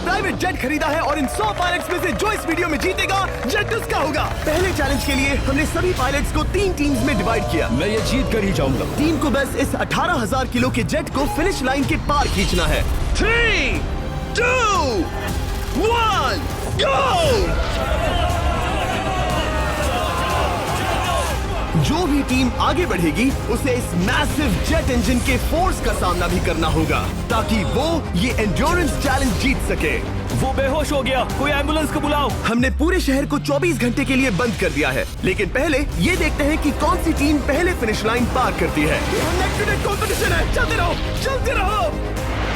Private jet खरीदा है और इन 100 पायलट्स में से जो इस वीडियो में जीतेगा जेट उसका होगा। पहले चैलेंज के लिए हमने सभी पायलट्स को 3 टीम्स में डिवाइड किया। मैं ये जीत कर ही जाऊंगा। टीम को बस इस 18,000 किलो के जेट को फिनिश लाइन के पार खींचना है। 3, 2, 1, गो! जो भी टीम आगे बढ़ेगी उसे इस मैसिव जेट इंजन के फोर्स का सामना भी करना होगा ताकि वो ये एंड्योरेंस चैलेंज जीत सके। वो बेहोश हो गया, कोई एम्बुलेंस को बुलाओ। हमने पूरे शहर को 24 घंटे के लिए बंद कर दिया है, लेकिन पहले ये देखते हैं कि कौन सी टीम पहले फिनिश लाइन पार करती है। कंपटीशन है, चलते रहो, चलते रहो।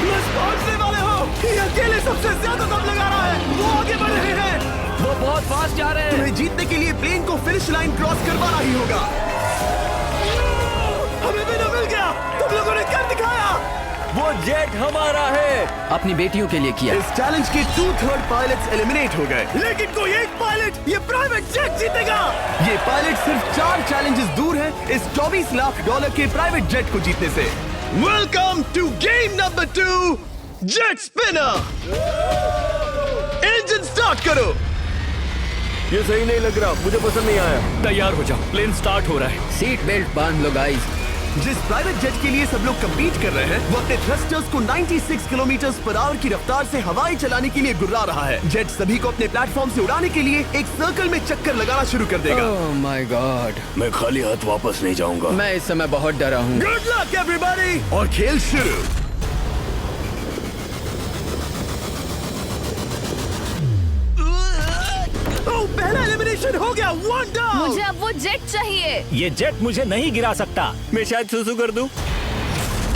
बस पहुंचने वाले हो। ये अकेले सबसे ज्यादा दम लगा रहा है, वो आगे बढ़ रहे हैं। वो बहुत फास्ट जा रहे हैं। तुम्हें जीतने के लिए प्लेन को फिनिश लाइन क्रॉस करवाना ही होगा। हमें भी मिल गया, तुम लोगों ने कर दिखाया। वो जेट हमारा है। अपनी बेटियों के लिए किया। इस चैलेंज के 2/3 पायलट्स एलिमिनेट हो गए, लेकिन कोई एक पायलट ये प्राइवेट जेट जीतेगा। ये पायलट सिर्फ 4 चैलेंजेस दूर है इस $24 लाख के प्राइवेट जेट को जीतने से। Welcome to game number 2, jet spinner. Engine start करो। ये सही नहीं लग रहा, मुझे पसंद नहीं आया। तैयार हो जाओ, प्लेन स्टार्ट हो रहा है। सीट बेल्ट बांध लो गाइस। जिस प्राइवेट जेट के लिए सब लोग कम्पीट कर रहे हैं वो अपने थ्रस्टर्स को 96 किलोमीटर पर आवर की रफ्तार से हवाई चलाने के लिए गुर्रा रहा है। जेट सभी को अपने प्लेटफॉर्म से उड़ाने के लिए एक सर्कल में चक्कर लगाना शुरू कर देगा। ओह माय गॉड, मैं खाली हाथ वापस नहीं जाऊंगा। मैं इस समय बहुत डरा हूँ। गुड लक एवरीबॉडी, और खेल शुरू। पहला एलिमिनेशन हो गया, 1 डाउन। मुझे अब वो जेट चाहिए। ये जेट मुझे नहीं गिरा सकता। मैं शायद सुसु कर दूं।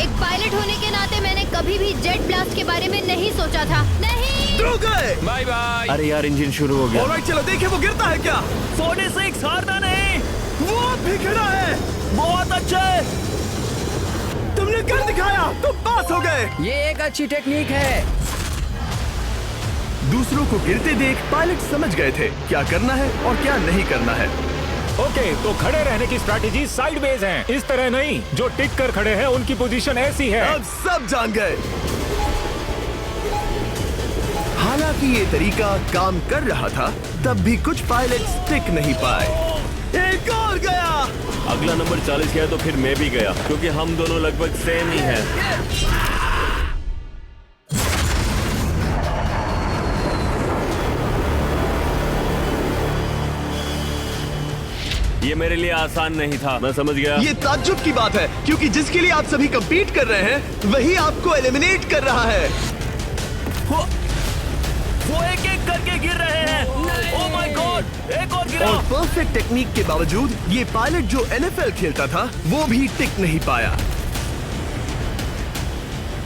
एक पायलट होने के नाते मैंने कभी भी जेट ब्लास्ट के बारे में नहीं सोचा था। नहीं। दो गए। Bye bye. अरे यार, इंजन शुरू हो गया। ऑलराइट, चलो देखें वो गिरता है क्या। 46 हारना नहीं। वो भी खड़ा है। बहुत अच्छे। तुमने कर दिखाया, तुम पास हो गए। ये एक अच्छी टेक्निक है। दूसरों को गिरते देख पायलट समझ गए थे क्या करना है और क्या नहीं करना है। ओके, तो खड़े रहने की स्ट्रैटेजी साइडवेज है, इस तरह नहीं। जो टिक कर खड़े हैं उनकी पोजीशन ऐसी है। अब सब जान गए। हालांकि ये तरीका काम कर रहा था, तब भी कुछ पायलट टिक नहीं पाए। एक और गया। अगला नंबर 40 गया तो फिर मैं भी गया, क्योंकि हम दोनों लगभग सेम ही हैं। ये मेरे लिए आसान नहीं था, मैं समझ गया। ये ताज्जुब की बात है, क्योंकि जिसके लिए आप सभी कम्पीट कर रहे हैं वही आपको एलिमिनेट कर रहा है। वो एक एक करके गिर रहे हैं। ओह माय गॉड, एक और गिरा। और परफेक्ट टेक्निक के बावजूद ये पायलट जो NFL खेलता था वो भी टिक नहीं पाया।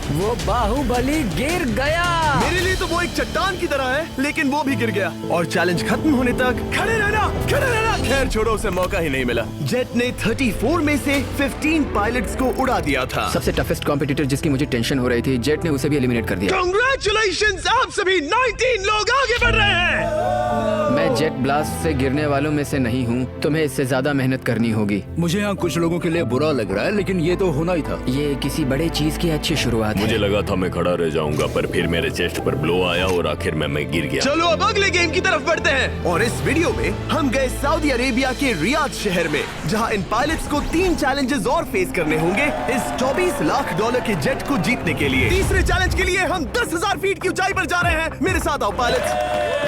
वो बाहुबली गिर गया। मेरे लिए तो वो एक चट्टान की तरह है, लेकिन वो भी गिर गया। और चैलेंज खत्म होने तक खड़े रहना, खड़े रहना। खैर छोड़ो, उसे मौका ही नहीं मिला। जेट ने 34 में से 15 पायलट्स को उड़ा दिया था। सबसे टफेस्ट कॉम्पिटिटर जिसकी मुझे टेंशन हो रही थी, जेट ने उसे भी एलिमिनेट कर दिया। कांग्रेचुलेशंस, आप सभी 19 लोग आगे बढ़ रहे हैं। मैं जेट ब्लास्ट से गिरने वालों में से नहीं हूँ, तुम्हें इससे ज्यादा मेहनत करनी होगी। मुझे यहाँ कुछ लोगों के लिए बुरा लग रहा है, लेकिन ये तो होना ही था। ये किसी बड़े चीज की अच्छी शुरुआत है। मुझे लगा था मैं खड़ा रह जाऊंगा, पर फिर मेरे चेस्ट पर ब्लो आया और आखिर में मैं गिर गया। चलो अब अगले गेम की तरफ बढ़ते हैं। और इस वीडियो में हम गए सऊदी अरेबिया के रियाद शहर में, जहां इन पायलट्स को 3 चैलेंजेस और फेस करने होंगे इस $24 लाख के जेट को जीतने के लिए। तीसरे चैलेंज के लिए हम 10,000 फीट की ऊंचाई पर जा रहे हैं। मेरे साथ आओ पायलट्स।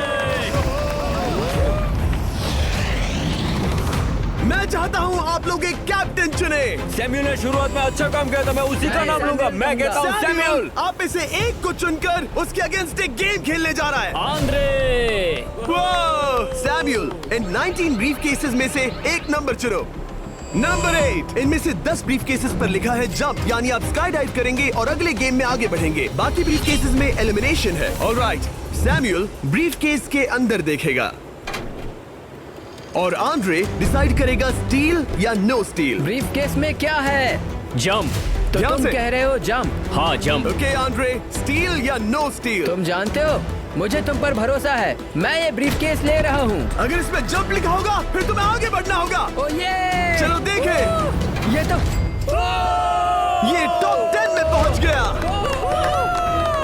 मैं चाहता हूँ आप लोग एक कैप्टन चुने। सैमुअल ने शुरुआत में अच्छा काम किया था, मैं उसी का नाम लूंगा। मैं कहता हूँ सैमुअल। आप में से एक को चुनकर उसके अगेंस्ट एक गेम खेलने जा रहा है। आंद्रे। सैमुअल, इन 19 ब्रीफ केसेस में से एक नंबर चुनो। नंबर 8। इनमें से 10 ब्रीफ केसेस पर लिखा है जंप, यानी आप स्काई डाइव करेंगे और अगले गेम में आगे बढ़ेंगे। बाकी ब्रीफ केसेस में एलिमिनेशन है। ऑलराइट, सैमुअल ब्रीफ केस के अंदर देखेगा और आंद्रे डिसाइड करेगा स्टील या नो स्टील। ब्रीफ केस में क्या है? जंप। तो ध्यान तुम से। कह रहे हो जंप। हाँ, जंप। ओके आंद्रे, स्टील या नो स्टील? तुम जानते हो, मुझे तुम पर भरोसा है। मैं ये ब्रीफ केस ले रहा हूँ। अगर इसमें जंप लिखा होगा फिर तुम्हें आगे बढ़ना होगा। ओ ये चलो देखें। ये तो ये टॉप 10 में पहुंच गया।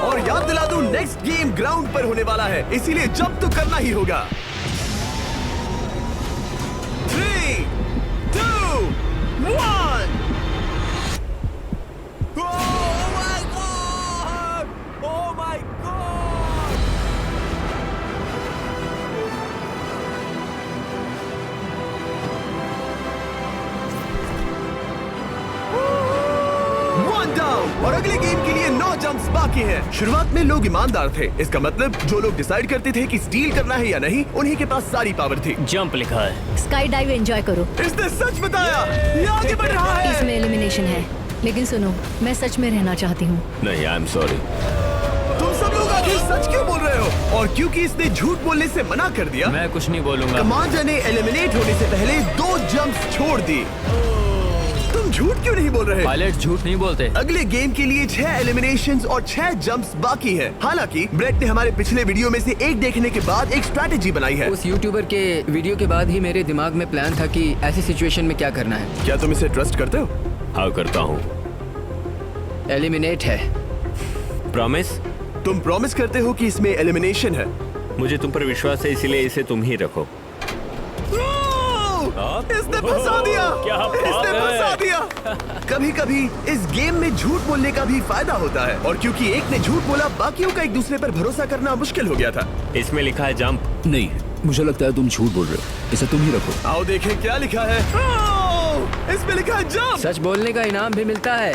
और याद दिला दूं, नेक्स्ट गेम ग्राउंड पर होने वाला है, इसीलिए जंप तो करना ही होगा। 3, 2, 1। और अगले गेम के लिए 9 जंप्स बाकी हैं। शुरुआत में लोग ईमानदार थे, इसका मतलब जो लोग डिसाइड करते थे कि स्टील करना है या नहीं, उन्हीं के पास सारी पावर थी। जंप लिखा है। स्काई डाइव एंजॉय करो। इसने सच बताया, ये आगे बढ़ रहा है। इसमें एलिमिनेशन है, लेकिन सुनो, मैं सच में रहना चाहती हूँ। नहीं, आई एम सॉरी। तुम सब लोग आखिर सच क्यों बोल रहे हो? और क्योंकि इसने झूठ बोलने से मना कर दिया, मैं कुछ नहीं बोलूंगा। कमांडर ने एलिमिनेट होने से पहले 2 जंप्स छोड़ दी। तुम झूठ क्यों नहीं बोल रहे? पायलट झूठ नहीं बोलते। अगले गेम के लिए 6 एलिमिनेशंस और 6 जंप्स बाकी हैं। हालांकि ब्रेट ने हमारे पिछले वीडियो में से एक देखने के बाद एक स्ट्रैटेजी बनाई है। उस यूट्यूबर के वीडियो के बाद ही मेरे दिमाग में प्लान था कि ऐसी सिचुएशन में क्या करना है। क्या तुम इसे ट्रस्ट करते हो? हाँ, करता हूँ। एलिमिनेट है। प्रॉमिस? तुम प्रॉमिस करते हो कि इसमें एलिमिनेशन है? मुझे तुम पर विश्वास है, इसलिए इसे तुम ही रखो। इसने फंसा दिया। क्या बात इसने है। फंसा दिया। कभी-कभी इस गेम में झूठ बोलने का भी फायदा होता है, और क्योंकि एक ने झूठ बोला, बाकियों का एक दूसरे पर भरोसा करना मुश्किल हो गया था। इसमें लिखा है जंप। नहीं, मुझे लगता है तुम झूठ बोल रहे हो। इसे तुम ही रखो। आओ देखें क्या लिखा है। इसमें लिखा है जंप। सच बोलने का इनाम भी मिलता है।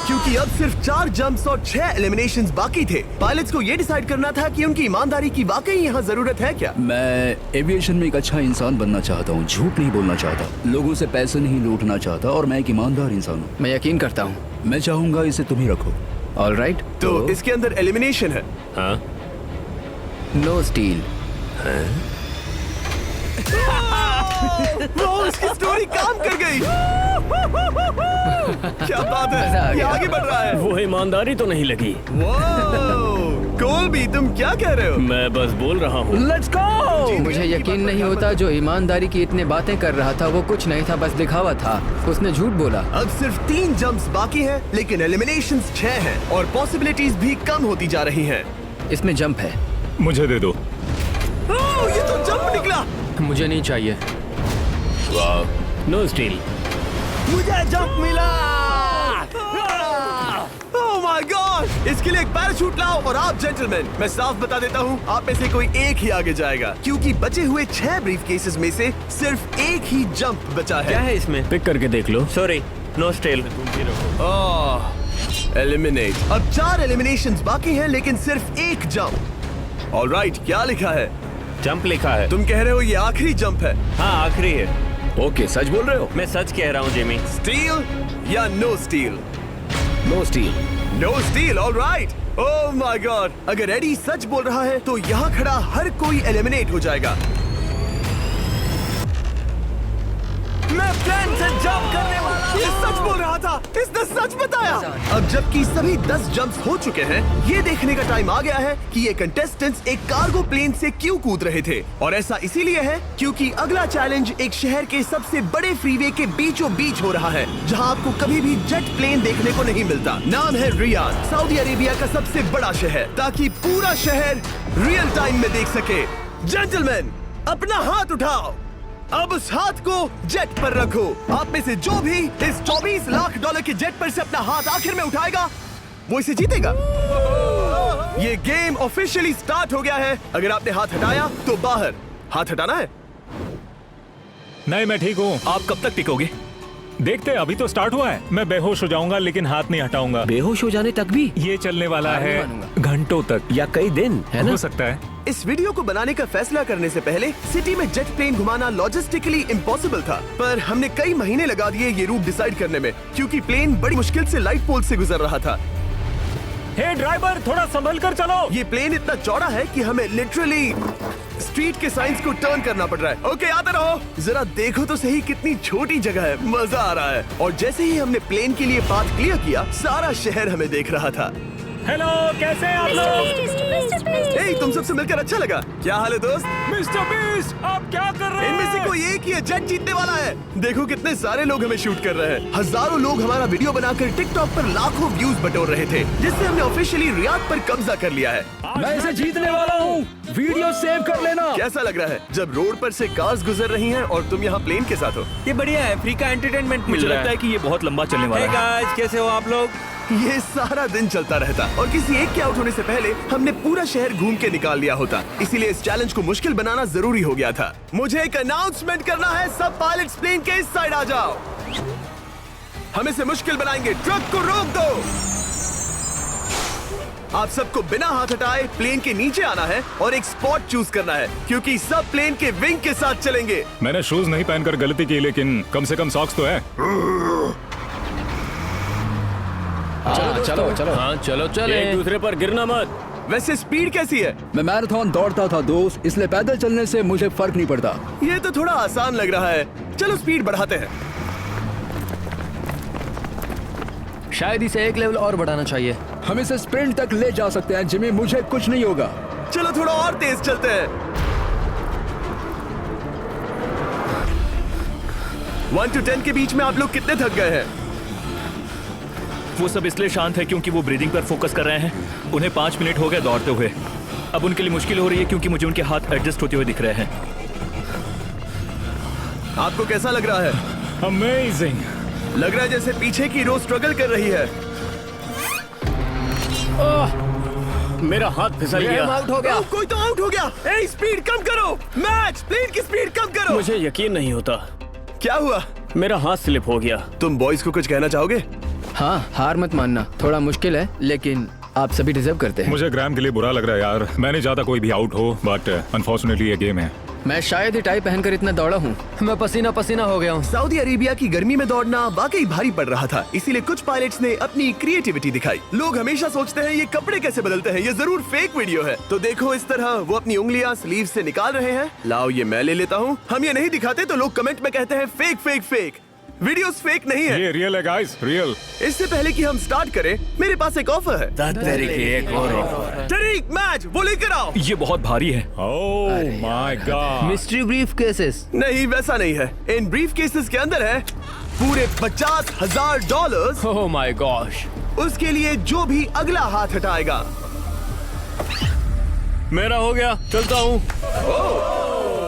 क्योंकि अब सिर्फ 4 जंप्स और 6 एलिमिनेशंस बाकी थे, पायलट्स को ये डिसाइड करना था कि उनकी ईमानदारी की वाकई यहाँ जरूरत है क्या। मैं एविएशन में एक अच्छा इंसान बनना चाहता हूँ, झूठ नहीं बोलना चाहता, लोगों से पैसे नहीं लूटना चाहता, और मैं एक ईमानदार इंसान हूँ। मैं यकीन करता हूँ। मैं चाहूंगा इसे तुम ही रखो। All right. तो इसके अंदर एलिमिनेशन है। हाँ, नो स्टील। वो उसकी स्टोरी काम कर गई। क्या बात मजा आ है, ये गया। आगे बढ़ रहा है। वो ईमानदारी तो नहीं लगी। कोलबी, तुम क्या कह रहे हो? मैं बस बोल रहा हूँ। Let's go. मुझे यकीन नहीं होता जो ईमानदारी की इतनी बातें कर रहा था वो कुछ नहीं था, बस दिखावा था। उसने झूठ बोला। अब सिर्फ 3 जंप्स बाकी हैं, लेकिन एलिमिनेशंस 6 हैं और पॉसिबिलिटीज भी कम होती जा रही हैं। इसमें जंप है। मुझे दे दो। ओह, ये तो जंप निकला। मुझे नहीं चाहिए। No steel. मुझे जंप मिला। ओह माय गॉड, इसके लिए एक पैराशूट लाओ। और आप जेंटलमैन, मैं साफ बता देता हूँ, आप में से कोई एक ही आगे जाएगा, क्योंकि बचे हुए 6 ब्रीफ केसेस में से सिर्फ एक ही जंप बचा क्या है। है इसमें? पिक करके देख लो। Sorry, no steel. एलिमिनेट। अब 4 एलिमिनेशंस बाकी हैं, लेकिन सिर्फ एक जंप। ऑलराइट, क्या लिखा है? जंप लिखा है। तुम कह रहे हो ये आखिरी जंप है? हाँ, आखिरी है। ओके, सच बोल रहे हो? मैं सच कह रहा हूँ जिमी। स्टील या no steal? No steal. No steal, alright. Oh my god, अगर एडी सच बोल रहा है तो यहाँ खड़ा हर कोई एलिमिनेट हो जाएगा। मैं प्लान से जंप करने वाला हूँ। ये सच बोल रहा था, इसने सच बताया। अब जबकि सभी 10 जंप्स हो चुके हैं, ये देखने का टाइम आ गया है कि ये कंटेस्टेंट्स एक कार्गो प्लेन से क्यों कूद रहे थे। और ऐसा इसीलिए है क्योंकि अगला चैलेंज एक शहर के सबसे बड़े फ्रीवे के बीचों बीच हो रहा है, जहां आपको कभी भी जेट प्लेन देखने को नहीं मिलता। नाम है रियाद, सऊदी अरेबिया का सबसे बड़ा शहर, ताकि पूरा शहर रियल टाइम में देख सके। जेंटलमैन, अपना हाथ उठाओ। अब उस हाथ को जेट पर रखो। आप में से जो भी इस 24 लाख डॉलर के जेट पर से अपना हाथ आखिर में उठाएगा, वो इसे जीतेगा। ये गेम ऑफिशियली स्टार्ट हो गया है। अगर आपने हाथ हटाया तो बाहर। हाथ हटाना है। नहीं, मैं ठीक हूँ। आप कब तक टिकोगे? देखते हैं, अभी तो स्टार्ट हुआ है। मैं बेहोश हो जाऊंगा लेकिन हाथ नहीं हटाऊंगा। बेहोश हो जाने तक भी? ये चलने वाला हार नहीं है मानूंगा। घंटों तक या कई दिन, है ना? हो सकता है। इस वीडियो को बनाने का फैसला करने से पहले सिटी में जेट प्लेन घुमाना लॉजिस्टिकली इम्पॉसिबल था, पर हमने कई महीने लगा दिए ये रूट डिसाइड करने में, क्योंकि प्लेन बड़ी मुश्किल से लाइट पोल से गुजर रहा था। हे ड्राइवर, थोड़ा संभल कर चलो। ये प्लेन इतना चौड़ा है कि हमें लिटरली स्ट्रीट के साइंस को टर्न करना पड़ रहा है। ओके, आते रहो। जरा देखो तो सही कितनी छोटी जगह है, मजा आ रहा है। और जैसे ही हमने प्लेन के लिए पाथ क्लियर किया, सारा शहर हमें देख रहा था। हेलो, कैसे हैं आप लोग? ए, तुम सबसे मिलकर अच्छा लगा। क्या हाल है दोस्त? मिस्टर बीस्ट, आप क्या कर रहे इनमें से कोई एक ही है जेट जीतने वाला है। देखो कितने सारे लोग हमें शूट कर रहे हैं। हजारों लोग हमारा वीडियो बनाकर टिकटॉक पर लाखों व्यूज बटोर रहे थे, जिससे हमने ऑफिशियली रियाद पर कब्जा कर लिया है। मैं इसे जीतने वाला हूँ। वीडियो सेव कर लेना। कैसा लग रहा है जब रोड पर से कार्स गुजर रही हैं और तुम यहाँ प्लेन के साथ हो? ये बढ़िया है, फ्री का एंटरटेनमेंट मिल रहा है। लगता है कि ये बहुत लंबा चलने वाला है। गाइस, कैसे हो आप लोग? ये सारा दिन चलता रहता और किसी एक के आउट होने से पहले हमने पूरा शहर घूम के निकाल लिया होता। इसीलिए इस चैलेंज को मुश्किल बनाना जरूरी हो गया था। मुझे एक अनाउंसमेंट करना है, सब पायलट्स प्लेन के इस साइड आ जाओ। हम इसे मुश्किल बनाएंगे, ट्रक को रोक दो। आप सबको बिना हाथ हटाए प्लेन के नीचे आना है और एक स्पॉट चूज करना है, क्योंकि सब प्लेन के विंग के साथ चलेंगे। मैंने शूज नहीं पहनकर गलती की, लेकिन कम से कम सॉक्स तो है। चलो चलो। हाँ चलो चले, एक दूसरे पर गिरना मत। वैसे स्पीड कैसी है? मैं मैराथन दौड़ता था दोस्त, इसलिए पैदल चलने से मुझे फर्क नहीं पड़ता। ये तो थोड़ा आसान लग रहा है। चलो स्पीड बढ़ाते हैं। शायद इसे एक लेवल और बढ़ाना चाहिए। हम इसे स्प्रिंट तक ले जा सकते हैं जिमी, मुझे कुछ नहीं होगा। चलो थोड़ा और तेज चलते हैं। 1 to 10 के बीच में आप लोग कितने थक गए हैं? वो सब इसलिए शांत है क्योंकि वो ब्रीदिंग पर फोकस कर रहे हैं। उन्हें 5 मिनट हो गए दौड़ते हुए। अब उनके लिए मुश्किल हो रही है क्योंकि मुझे उनके हाथ एडजस्ट होते हुए दिख रहे हैं। आपको कैसा लग रहा है? अमेजिंग। लग रहा है जैसे पीछे की रो स्ट्रगल कर रही है। मेरा हाथ फिसल गया। आउट हो गया। कोई तो आउट हो गया। ए, स्पीड कम करो। मैच प्लेन की स्पीड कम करो। मुझे यकीन नहीं होता, क्या हुआ? मेरा हाथ स्लिप हो गया। तुम बॉयज को कुछ कहना चाहोगे? हाँ, हार मत मानना। थोड़ा मुश्किल है, लेकिन आप सभी डिजर्व करते हैं। मुझे ग्राम के लिए बुरा लग रहा है यार। मैं नहीं चाहता कोई भी आउट हो, बट अनफॉर्चुनेटली ये गेम है। मैं शायद ही टाई पहनकर इतना दौड़ा हूँ। मैं पसीना पसीना हो गया हूँ। सऊदी अरेबिया की गर्मी में दौड़ना वाकई भारी पड़ रहा था, इसीलिए कुछ पायलट्स ने अपनी क्रिएटिविटी दिखाई। लोग हमेशा सोचते हैं ये कपड़े कैसे बदलते हैं, ये जरूर फेक वीडियो है। तो देखो इस तरह वो अपनी उंगलियां स्लीव से निकाल रहे हैं। लाओ ये मैं ले लेता हूँ। हम ये नहीं दिखाते तो लोग कमेंट में कहते हैं fake fake fake. Videos fake नहीं है, ये रियल है गाइस, रियल। इससे पहले कि हम स्टार्ट करें, मेरे पास एक ऑफर है। तरीक मैच वो लेकर आओ। ये बहुत भारी है। ओह my God. Mystery brief cases. नहीं वैसा नहीं है। इन ब्रीफ केसेस के अंदर है पूरे $50,000। Oh my gosh. उसके लिए जो भी अगला हाथ हटाएगा। मेरा हो गया, चलता हूँ।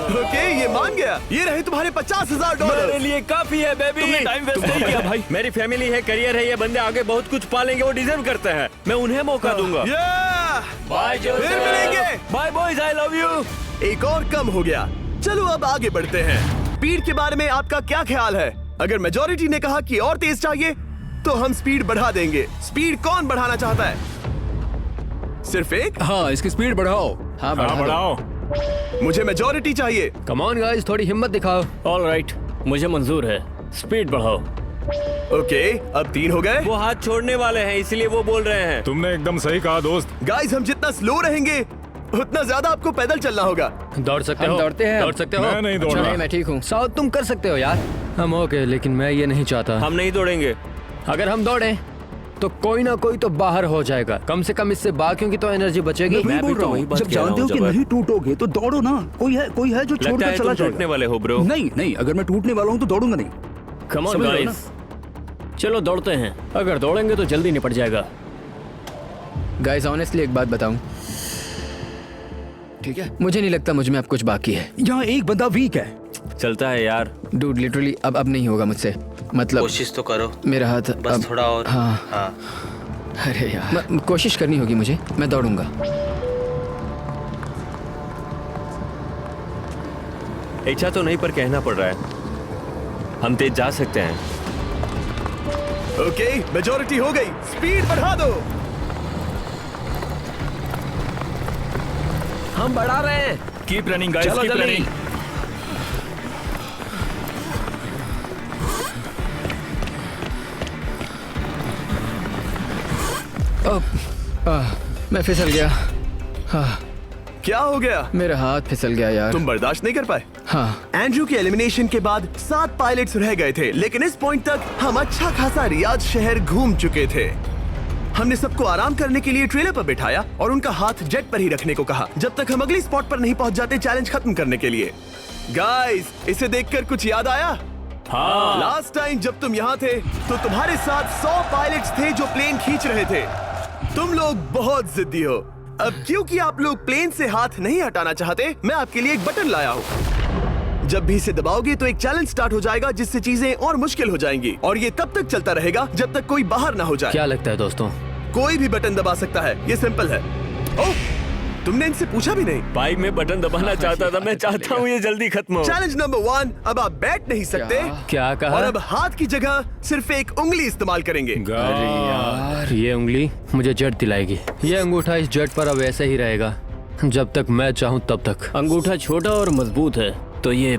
ओके, ये मान गया। ये रहे तुम्हारे $50,000। मेरे लिए काफी है बेबी। तुमने टाइम वेस्ट नहीं किया भाई। मेरी फैमिली है, करियर है, ये बंदे आगे बहुत कुछ पालेंगे, वो डिजर्व करते हैं। मैं उन्हें मौका दूंगा। बाय फिर मिलेंगे। Bye boys, I love you. एक और कम हो गया। चलो अब आगे बढ़ते हैं। स्पीड के बारे में आपका क्या ख्याल है? अगर मेजॉरिटी ने कहा कि और तेज चाहिए तो हम स्पीड बढ़ा देंगे। स्पीड कौन बढ़ाना चाहता है? सिर्फ एक? हाँ, इसकी स्पीड बढ़ाओ। हाँ, हाँ बढ़ाओ। मुझे मेजॉरिटी चाहिए। कम ऑन गाइस, थोड़ी हिम्मत दिखाओ। ऑल राइट, मुझे मंजूर है। स्पीड बढ़ाओ। ओके, अब 3 हो गए। वो हाथ छोड़ने वाले हैं, इसलिए वो बोल रहे हैं। तुमने एकदम सही कहा दोस्त। गाइस, हम जितना स्लो रहेंगे उतना ज्यादा आपको पैदल चलना होगा। दौड़ सकते हम हो? दौड़ते हैं। दौड़ सकते हो? मैं नहीं दौड़ अच्छा, रहा। नहीं, मैं ठीक हूँ। साउथ तुम कर सकते हो यार। हम ओके, लेकिन मैं ये नहीं चाहता। हम नहीं दौड़ेंगे। अगर हम दौड़े तो कोई ना कोई तो बाहर हो जाएगा। कम से कम इससे बाकियों की तो एनर्जी बचेगी। मैं भी बोल तो रहा वही हूँ, बात जब कह रहा जानते हूँ, हो कि जबर। नहीं टूटोगे तो दौड़ो ना। कोई है जो लगता छोड़कर है चला तुम टूटने जाएगा। वाले हो ब्रो। नहीं, अगर मैं टूटने वाला हूँ तो दौड़ूंगा नहीं। कम ऑन समझ रहे हो गाइस, चलो दौड़ते हैं। अगर दौड़ेंगे तो जल्दी निपट जाएगा। गाइस, ऑनेस्टली एक बात बताऊं, ठीक है, मुझे नहीं लगता मुझ में अब कुछ बाकी है। यहाँ एक बंदा वीक है। चलता है यार। डूड, लिटरली अब नहीं होगा मुझसे। मतलब कोशिश तो करो, मेरा हाथ बस अब, थोड़ा और। हाँ। अरे यार, कोशिश करनी होगी मुझे। मैं दौड़ूंगा। इच्छा तो नहीं, पर कहना पड़ रहा है। हम तेज जा सकते हैं। ओके, मेजॉरिटी हो गई। स्पीड बढ़ा दो। हम बढ़ा रहे हैं। कीप रनिंग गाइस, चलो कीप जल्दी। रनिंग। मैं फिसल गया। क्या हो गया? मेरा हाथ फिसल गया यार। तुम बर्दाश्त नहीं कर पाए? हाँ। एंड्रू के एलिमिनेशन के बाद 7 पायलट्स रह गए थे, लेकिन इस पॉइंट तक हम अच्छा खासा रियाद शहर घूम चुके थे। हमने सबको आराम करने के लिए ट्रेलर पर बिठाया और उनका हाथ जेट पर ही रखने को कहा जब तक हम अगली स्पॉट पर नहीं पहुंच जाते चैलेंज खत्म करने के लिए। गाइस, इसे देखकर कुछ याद आया? हाँ। लास्ट टाइम जब तुम यहाँ थे तो तुम्हारे साथ 100 पायलट्स थे जो प्लेन खींच रहे थे। तुम लोग बहुत जिद्दी हो। अब क्योंकि आप लोग प्लेन से हाथ नहीं हटाना चाहते, मैं आपके लिए एक बटन लाया हूँ। जब भी इसे दबाओगे तो एक चैलेंज स्टार्ट हो जाएगा जिससे चीजें और मुश्किल हो जाएंगी और ये तब तक चलता रहेगा जब तक कोई बाहर ना हो जाए। क्या लगता है दोस्तों? कोई भी बटन दबा सकता है, ये सिंपल है। ओह, तुमने इनसे पूछा भी नहीं। भाई मैं बटन दबाना चाहता था, मैं चाहता हूँ ये जल्दी खत्म हो। चैलेंज नंबर 1, अब आप बैठ नहीं सकते। क्या कहा? और अब हाथ की जगह सिर्फ एक उंगली इस्तेमाल करेंगे। अरे यार, ये उंगली मुझे जट दिलाएगी। ये अंगूठा इस जट पर अब ऐसे ही रहेगा जब तक मैं चाहूँ तब तक। अंगूठा छोटा और मजबूत है तो ये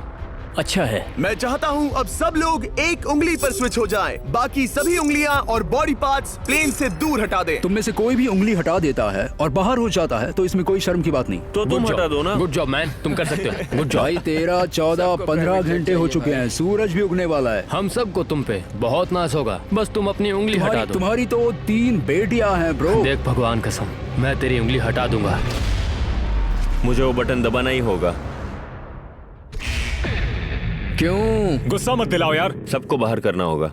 अच्छा है। मैं चाहता हूँ अब सब लोग एक उंगली पर स्विच हो जाएं। बाकी सभी उंगलियां और बॉडी पार्ट्स प्लेन से दूर हटा दें। तुम में से कोई भी उंगली हटा देता है और बाहर हो जाता है तो इसमें कोई शर्म की बात नहीं। तो तुम हटा दो ना। गुड जॉब मैन, तुम कर सकते हो। Good job. भाई 13, 14, 15 घंटे हो चुके हैं, सूरज भी उगने वाला है। हम सबको तुम पे बहुत नाज होगा, बस तुम अपनी उंगली हटा दो। तुम्हारी तो 3 बेटियां हैं ब्रो। देख भगवान कसम, मैं तेरी उंगली हटा दूंगा। मुझे वो बटन दबाना ही होगा। क्यों? गुस्सा मत दिलाओ यार। सबको बाहर करना होगा।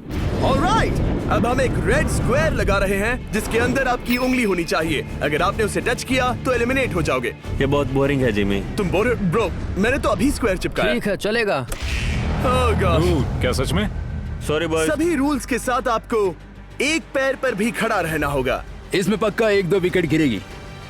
ऑलराइट, अब हम एक रेड स्क्वायर लगा रहे हैं जिसके अंदर आपकी उंगली होनी चाहिए। अगर आपने उसे टच किया तो एलिमिनेट हो जाओगे। ये बहुत बोरिंग है जिमी। तुम ब्रो, मैंने तो अभी स्क्वायर चिपकाया। ठीक है, चलेगा। Oh gosh। क्या सच में? Sorry boy. सभी रूल्स के साथ आपको एक पैर पर भी खड़ा रहना होगा। इसमें पक्का 1-2 विकेट गिरेगी।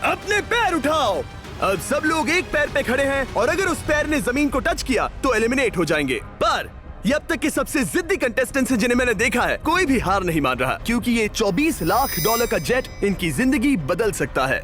अपने पैर उठाओ। अब सब लोग एक पैर पे खड़े हैं और अगर उस पैर ने जमीन को टच किया तो एलिमिनेट हो जाएंगे। पर ये अब तक के सबसे जिद्दी कंटेस्टेंट्स हैं जिन्हें मैंने देखा है। कोई भी हार नहीं मान रहा क्योंकि ये $24 लाख का जेट इनकी जिंदगी बदल सकता है।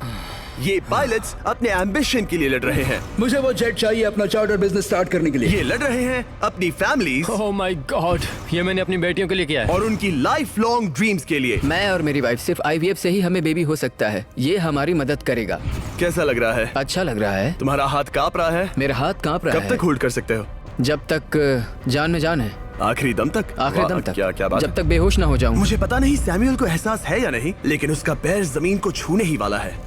ये पायलट्स अपने एम्बिशन के लिए लड़ रहे हैं। मुझे वो जेट चाहिए अपना चार्टर बिजनेस स्टार्ट करने के लिए। ये लड़ रहे हैं अपनी फैमिलीज ओह माय गॉड, ये मैंने अपनी बेटियों के लिए किया है। और उनकी लाइफ लॉन्ग ड्रीम्स के लिए। मैं और मेरी वाइफ सिर्फ IVF से ही हमें बेबी हो सकता है। ये हमारी मदद करेगा। कैसा लग रहा है? अच्छा लग रहा है। तुम्हारा हाथ कांप रहा है? मेरा हाथ कांप रहा है। कब तक होल्ड कर सकते हो? जब तक जान में जान है। आखिरी दम तक? आखिरी दम वाह, तक। क्या बात जब है। तक बेहोश ना हो जाऊं। मुझे पता नहीं सैमुअल को एहसास है या नहीं, लेकिन उसका पैर जमीन को छूने ही वाला है।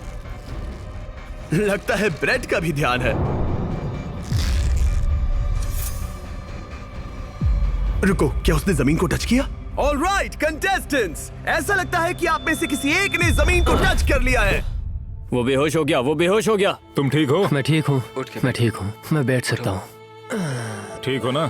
लगता है ब्रेड का भी ध्यान है। रुको, क्या उसने जमीन को टच किया? ऑलराइट कंटेस्टेंट्स, ऐसा लगता है कि आप में से किसी एक ने जमीन को टच कर लिया है। वो बेहोश हो गया, वो बेहोश हो गया। तुम ठीक हो? मैं ठीक हूँ, मैं ठीक हूँ, मैं बैठ सकता हूँ। ठीक हो ना?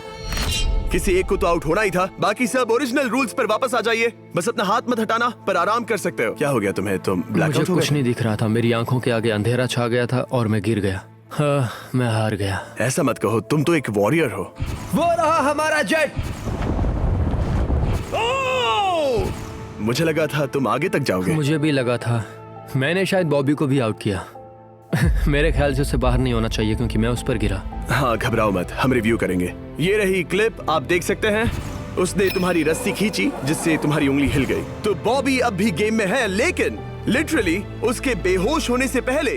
किसी एक को तो आउट होना ही था। बाकी सब ओरिजिनल रूल्स पर वापस आ जाइए। बस अपना हाथ मत हटाना, पर आराम कर सकते हो। क्या हो गया तुम्हें? तुम मुझे ब्लैकआउट हो कुछ गए? नहीं दिख रहा था। मेरी आंखों के आगे अंधेरा छा गया था और मैं गिर गया। हाँ, मैं हार गया। ऐसा मत कहो, तुम तो एक वॉरियर हो। वो रहा हमारा जेट। मुझे लगा था तुम आगे तक जाओगे। मुझे भी लगा था। मैंने शायद बॉबी को भी आउट किया। मेरे ख्याल से उसे बाहर नहीं होना चाहिए क्योंकि मैं उस पर गिरा। हाँ, घबराओ मत, हम रिव्यू करेंगे। ये रही क्लिप, आप देख सकते हैं। उसने तुम्हारी रस्सी खींची जिससे तुम्हारी उंगली हिल गई। तो बॉबी अब भी गेम में है, लेकिन लिटरली उसके बेहोश होने से पहले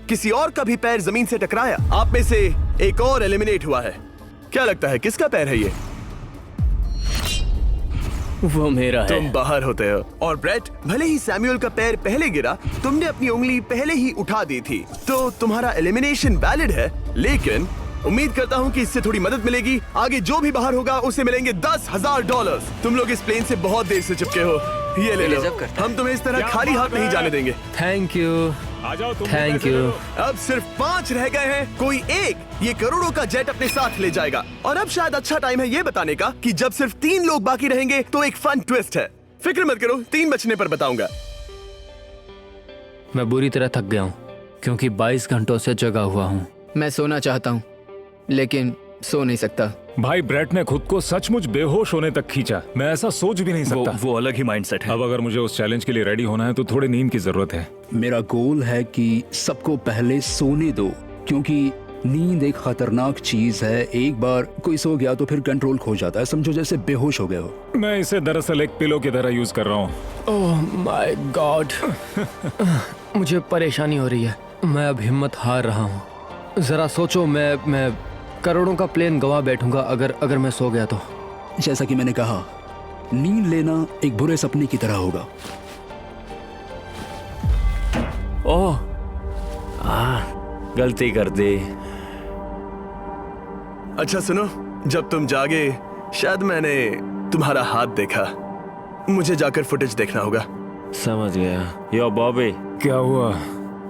किसी और का भी पैर जमीन से टकराया। आप में से एक और एलिमिनेट हुआ है। क्या लगता है किसका पैर है ये? वो मेरा है। तुम बाहर होते हो। और ब्रेट, भले ही सैमुअल का पैर पहले गिरा, तुमने अपनी उंगली पहले ही उठा दी थी, तो तुम्हारा एलिमिनेशन वैलिड है। लेकिन उम्मीद करता हूँ कि इससे थोड़ी मदद मिलेगी। आगे जो भी बाहर होगा उसे मिलेंगे $10,000। तुम लोग इस प्लेन से बहुत देर से चिपके हो। ये ले लो, हम तुम्हें इस तरह खाली हाथ नहीं जाने देंगे। थैंक यू, आ जाओ तुम। Thank you. अब सिर्फ 5 रह गए हैं। कोई एक ये करोड़ों का जेट अपने साथ ले जाएगा। और अब शायद अच्छा टाइम है ये बताने का कि जब सिर्फ 3 लोग बाकी रहेंगे तो एक फन ट्विस्ट है। फिक्र मत करो, 3 बचने पर बताऊंगा। मैं बुरी तरह थक गया हूँ क्योंकि 22 घंटों से जगा हुआ हूँ। मैं सोना चाहता हूँ लेकिन सो नहीं सकता। भाई ब्रेट ने खुद को सचमुच बेहोश होने तक खींचा। मैं ऐसा सोच भी नहीं सकता। वो अलग ही माइंडसेट है। अब अगर मुझे उस चैलेंज के लिए रेडी होना है तो थोड़ी नींद की जरूरत है। मेरा गोल है कि सबको पहले सोने दो, क्योंकि नींद एक खतरनाक चीज है। एक बार कोई सो गया तो फिर कंट्रोल खो जाता है। समझो जैसे बेहोश हो गए हो। मैं इसे दरअसल एक पिलो की तरह यूज कर रहा हूँ। ओह माय गॉड, मुझे परेशानी हो रही है। मैं अब हिम्मत हार रहा हूँ। जरा सोचो, मैं करोड़ों का प्लेन गवा बैठूंगा अगर मैं सो गया तो। जैसा कि मैंने कहा, नींद लेना एक बुरे सपने की तरह होगा। ओह गलती कर दी। अच्छा सुनो, जब तुम जागे शायद मैंने तुम्हारा हाथ देखा। मुझे जाकर फुटेज देखना होगा। समझ गया। यो बॉबी, क्या हुआ?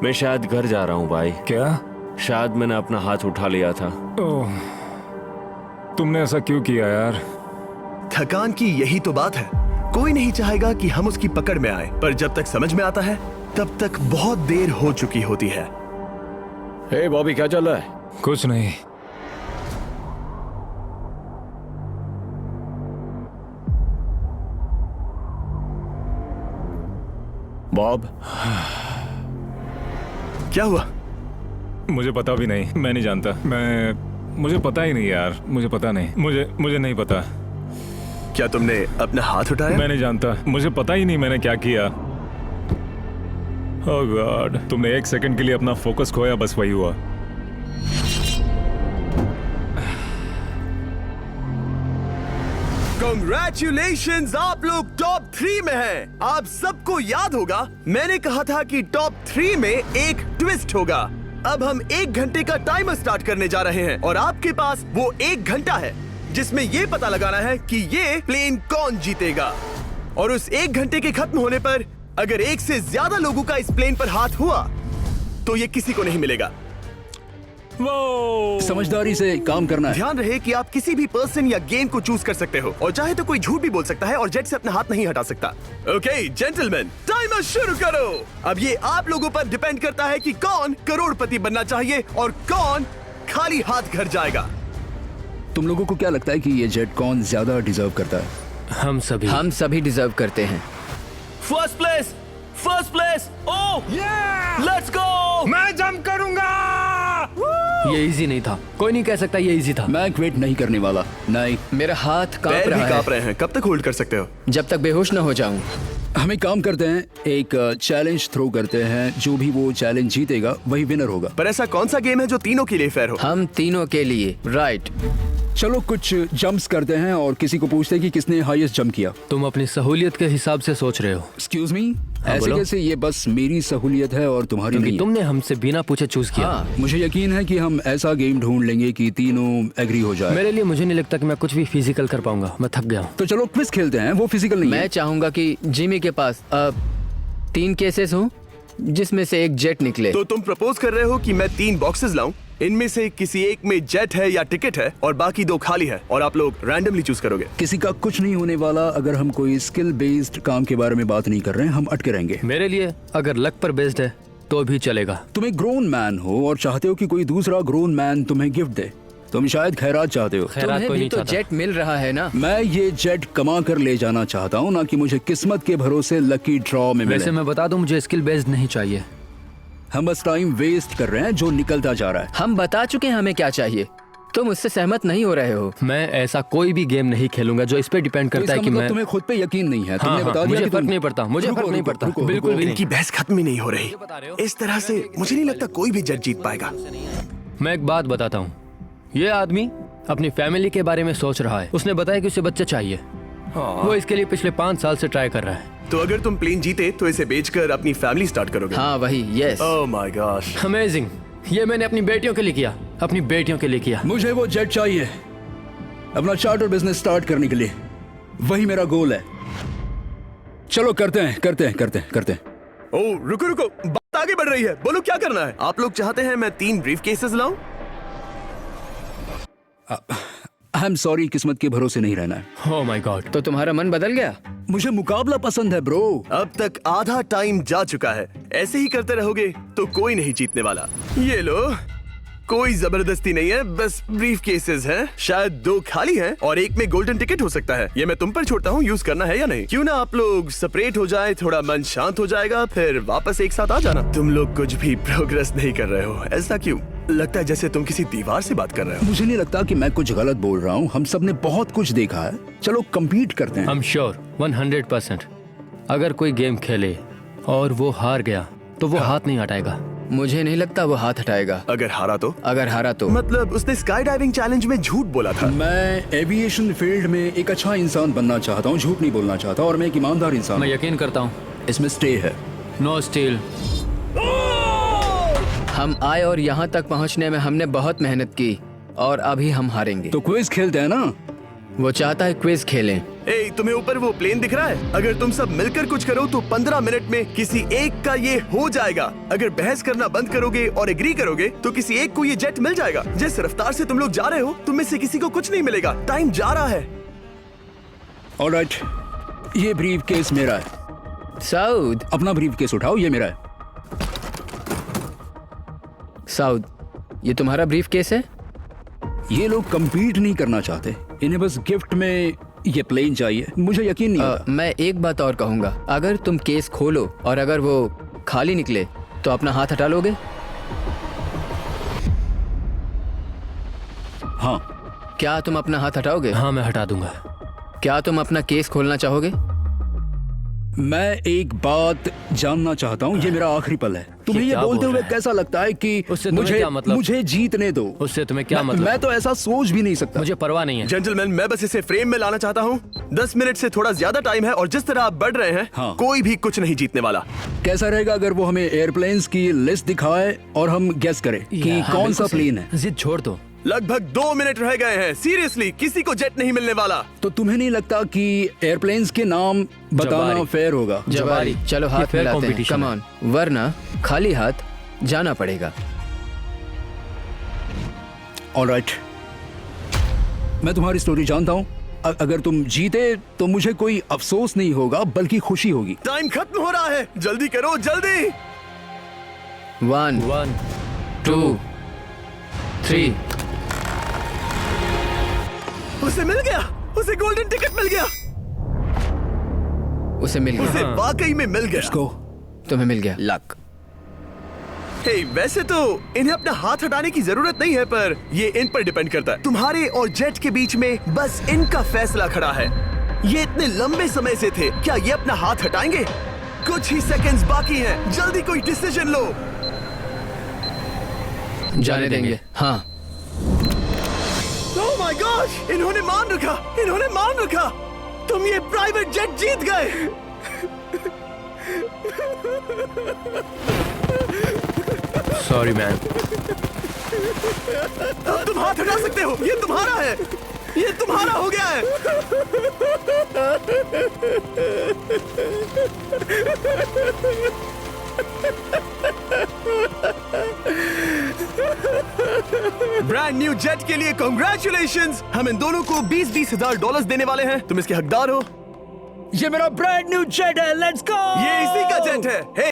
मैं शायद घर जा रहा हूँ भाई। क्या? शायद मैंने अपना हाथ उठा लिया था। ओह, तुमने ऐसा क्यों किया यार? थकान की यही तो बात है। कोई नहीं चाहेगा कि हम उसकी पकड़ में आए, पर जब तक समझ में आता है तब तक बहुत देर हो चुकी होती है। हे बॉबी, क्या चल रहा है? कुछ नहीं। बॉब, क्या हुआ? मुझे पता भी नहीं, मैं नहीं जानता। मुझे पता ही नहीं यार, मुझे पता नहीं। मुझे नहीं पता। क्या तुमने अपना हाथ उठाया? मैं नहीं जानता, मुझे पता ही नहीं मैंने क्या किया। ओह गॉड, तुमने 1 सेकंड के लिए अपना फोकस खोया, बस वही हुआ। Congratulations, आप लोग टॉप 3 में हैं। आप सबको याद होगा मैंने कहा था कि टॉप 3 में एक ट्विस्ट होगा। अब हम 1 घंटे का टाइमर स्टार्ट करने जा रहे हैं और आपके पास वो 1 घंटा है जिसमें ये पता लगाना है कि ये प्लेन कौन जीतेगा। और उस 1 घंटे के खत्म होने पर अगर 1 से ज्यादा लोगों का इस प्लेन पर हाथ हुआ तो ये किसी को नहीं मिलेगा। समझदारी से काम करना है। ध्यान रहे कि आप किसी भी पर्सन या गेम को चूज कर सकते हो और चाहे तो कोई झूठ भी बोल सकता है और जेट से अपना हाथ नहीं हटा सकता। ओके जेंटलमैन, टाइमर शुरू करो। अब ये आप लोगों पर डिपेंड करता है कि कौन करोड़पति बनना चाहिए और कौन खाली हाथ घर जाएगा। तुम लोगों को क्या लगता है कि ये जेट कौन ज्यादा डिजर्व करता है? हम सभी डिजर्व करते हैं। First place. Oh let's go. मैं जंप करूंगा। ये इजी नहीं था, कोई नहीं कह सकता ये इजी था। मैं क्विट नहीं करने वाला। नहीं, मेरा हाथ कांप पैर भी रहा कांप है रहे हैं। कब तक होल्ड कर सकते हो? जब तक बेहोश न हो जाऊं। हम एक काम करते हैं, एक चैलेंज थ्रो करते हैं। जो भी वो चैलेंज जीतेगा वही विनर होगा। पर ऐसा कौन सा गेम है जो तीनों के लिए फेयर हो? हम तीनों के लिए, राइट। चलो कुछ जंप्स करते हैं और किसी को पूछते हैं कि किसने हाईएस्ट जंप किया। तुम अपनी सहूलियत के हिसाब से सोच रहे हो। एक्सक्यूज मी, ऐसे बोलो। कैसे? ये बस मेरी सहूलियत है और तुम्हारी क्योंकि नहीं है। तुमने हमसे बिना पूछे चूज किया। हाँ, मुझे यकीन है कि हम ऐसा गेम ढूंढ लेंगे कि तीनों एग्री हो जाए। मेरे लिए मुझे नहीं लगता कि मैं कुछ भी फिजिकल कर पाऊंगा, मैं थक गया हूँ। तो चलो क्विज खेलते हैं। वो फिजिकल नहीं मैं है। चाहूंगा कि जिमी के पास 3 केसेस हो जिसमें से एक जेट निकले। तो तुम प्रपोज कर रहे हो कि मैं 3 बॉक्सेस लाऊं, इनमें से किसी एक में जेट है या टिकट है और बाकी 2 खाली है और आप लोग रैंडमली चूज करोगे। किसी का कुछ नहीं होने वाला। अगर हम कोई स्किल बेस्ड काम के बारे में बात नहीं कर रहे हैं, हम अटके रहेंगे। मेरे लिए अगर लक पर बेस्ड है तो भी चलेगा। तुम एक ग्रोन मैन हो और चाहते हो कि कोई दूसरा ग्रोन मैन तुम्हें गिफ्ट दे। तुम शायद खैरात चाहते हो। खैरात तुम्हें कोई भी नहीं तो चाहता। जेट मिल रहा है ना। मैं ये जेट कमा कर ले जाना चाहता हूँ, ना कि मुझे किस्मत के भरोसे लकी ड्रॉ में मिले। वैसे मैं बता दूं, मुझे स्किल बेस्ड नहीं चाहिए। हम बस टाइम वेस्ट कर रहे हैं जो निकलता जा रहा है। हम बता चुके हैं हमें क्या चाहिए। तुम उससे सहमत नहीं हो रहे हो। मैं ऐसा कोई भी गेम नहीं खेलूंगा जो इस पे डिपेंड तो करता है इसका कि मतलब मैं तुम्हें खुद पे यकीन नहीं है। तुमने बता दिया मुझे कि फर्क तुम- नहीं पड़ता, मुझे रुको, फर्क नहीं रुको, पड़ता, रुको, बिल्कुल भी इनकी बहस खत्म ही नहीं हो रही। इस तरह से मुझे नहीं लगता कोई भी जेट जीत पाएगा। मैं एक बात बताता हूँ। ये आदमी अपनी फैमिली के बारे में सोच रहा है। उसने बताया कि उसे बच्चा चाहिए। वो इसके लिए पिछले 5 साल से ट्राई कर रहा है। तो अगर तुम प्लेन जीते तो इसे बेचकर अपनी फैमिली स्टार्ट करोगे? हाँ वही, yes. Oh my gosh. Amazing. ये मैंने अपनी बेटियों के लिए किया, अपनी बेटियों के लिए किया। मुझे वो जेट चाहिए अपना चार्टर बिजनेस स्टार्ट करने के लिए। वही मेरा गोल है। चलो करते हैं। ओह रुको, बात आगे बढ़ रही है। बोलो क्या करना है? आप लोग चाहते हैं मैं 3 ब्रीफ केसेस लाऊं? आई एम सॉरी, किस्मत के भरोसे नहीं रहना है। ओह माय गॉड। तो तुम्हारा मन बदल गया? मुझे मुकाबला पसंद है ब्रो। अब तक आधा टाइम जा चुका है। ऐसे ही करते रहोगे तो कोई नहीं जीतने वाला। ये लो, कोई जबरदस्ती नहीं है, बस ब्रीफ केसेस हैं। शायद 2 खाली हैं और एक में गोल्डन टिकट हो सकता है। ये मैं तुम पर छोड़ता हूँ, यूज करना है या नहीं। क्यों ना आप लोग सेपरेट हो जाए, थोड़ा मन शांत हो जाएगा, फिर वापस एक साथ आ जाना। तुम लोग कुछ भी प्रोग्रेस नहीं कर रहे हो। ऐसा क्यों? लगता है जैसे तुम किसी दीवार से बात कर रहे हो। मुझे नहीं लगता कि मैं कुछ गलत बोल रहा हूँ। हम सब ने बहुत कुछ देखा है। चलो कम्पीट करते हैं। आई एम श्योर 100% अगर कोई गेम खेले और वो हार गया तो वो हाथ नहीं हटाएगा। मुझे नहीं लगता वो हाथ हटाएगा। अगर हारा तो? अगर हारा तो मतलब उसने स्काई डाइविंग चैलेंज में झूठ बोला था। मैं एविएशन फील्ड में एक अच्छा इंसान बनना चाहता हूँ, झूठ नहीं बोलना चाहता और मैं एक ईमानदार इंसान मैं हूँ। यकीन करता हूँ। इसमें स्टे है। No steal. हम आए और यहाँ तक पहुँचने में हमने बहुत मेहनत की और अभी हम हारेंगे। तो क्विज खेलते हैं ना। वो चाहता है क्विज खेलें। ए, तुम्हें ऊपर वो प्लेन दिख रहा है? अगर तुम सब मिलकर कुछ करो तो 15 मिनट में किसी एक का ये हो जाएगा। अगर बहस करना बंद करोगे और एग्री करोगे तो किसी एक को ये जेट मिल जाएगा। जिस रफ्तार से तुम लोग जा रहे हो, तुम में से किसी को कुछ नहीं मिलेगा। टाइम जा रहा है। ऑलराइट, ये ब्रीफ केस मेरा है। साउद, अपना ब्रीफ केस उठाओ, ये मेरा है। साउद, ये तुम्हारा ब्रीफ केस है? ये लोग compete नहीं करना चाहते, इन्हें बस गिफ्ट में ये प्लेन चाहिए। मुझे यकीन नहीं होता। मैं एक बात और कहूंगा, अगर तुम केस खोलो और अगर वो खाली निकले तो अपना हाथ हटा लोगे? हाँ। क्या तुम अपना हाथ हटाओगे? हाँ, मैं हटा दूंगा। क्या तुम अपना केस खोलना चाहोगे? मैं एक बात जानना चाहता हूँ, ये मेरा आखिरी पल है। तुम्हें ये क्या बोलते बोल हुए रहा है? कैसा लगता है कि उससे तुम्हें मुझे क्या मतलब? मुझे जीतने दो। उससे तुम्हें क्या मैं, मतलब? मैं तो ऐसा सोच भी नहीं सकता। मुझे परवाह नहीं है। जेंटलमैन, मैं बस इसे फ्रेम में लाना चाहता हूँ। 10 मिनट से थोड़ा ज्यादा टाइम है और जिस तरह आप बढ़ रहे हैं, हाँ। कोई भी कुछ नहीं जीतने वाला। कैसा रहेगा अगर वो हमें एयरप्लेन्स की लिस्ट दिखाए और हम गेस करें कि हाँ, कौन बिल्कुल सा सही। प्लेन है? जिद छोड़ दो। लगभग 2 मिनट रह गए हैं। सीरियसली, किसी को जेट नहीं मिलने वाला। तो तुम्हें नहीं लगता कि एयरप्लेन्स के नाम बताना जवारी। फेयर होगा? जवारी, चलो ये हाथ fair मिलाते हैं। competition कम है। ऑन, वरना खाली हाथ जाना पड़ेगा। ऑलराइट, मैं तुम्हारी स्टोरी जानता हूँ। अगर तुम जीते तो मुझे कोई अफसोस नहीं होगा, बल्कि खुशी होगी। टाइम खत्म हो रहा है, जल्दी करो, जल्दी। 1 1 2 3। उसे मिल गया, उसे गोल्डन टिकट मिल गया। उसे मिल गया। उसे वाकई में मिल गया। इसको तुम्हें मिल गया। लक। हे, वैसे तो इन्हें अपना हाथ हटाने की जरूरत नहीं है, पर ये इन पर डिपेंड करता है। तुम्हारे और जेट के बीच में बस इनका फैसला खड़ा है। ये इतने लंबे समय से थे, क्या ये अपना हाथ हटाएंगे? कुछ ही सेकंड्स बाकी हैं, जल्दी कोई डिसीजन लो। जाने देंगे। हाँ। ओह माय गॉश, इन्होंने मान रखा, इन्होंने मान रखा। तुम ये प्राइवेट जेट जीत गए। Sorry man. अब तुम हाथ हटा सकते हो, ये तुम्हारा है, ये तुम्हारा हो गया है। ब्रांड न्यू जेट के लिए कांग्रेचुलेशंस। हम इन दोनों को 20-20 हजार डॉलर्स देने वाले हैं। तुम इसके हकदार हो। ये मेरा ब्रांड न्यू जेट है, लेट्स गो। ये इसी का जेट है। हे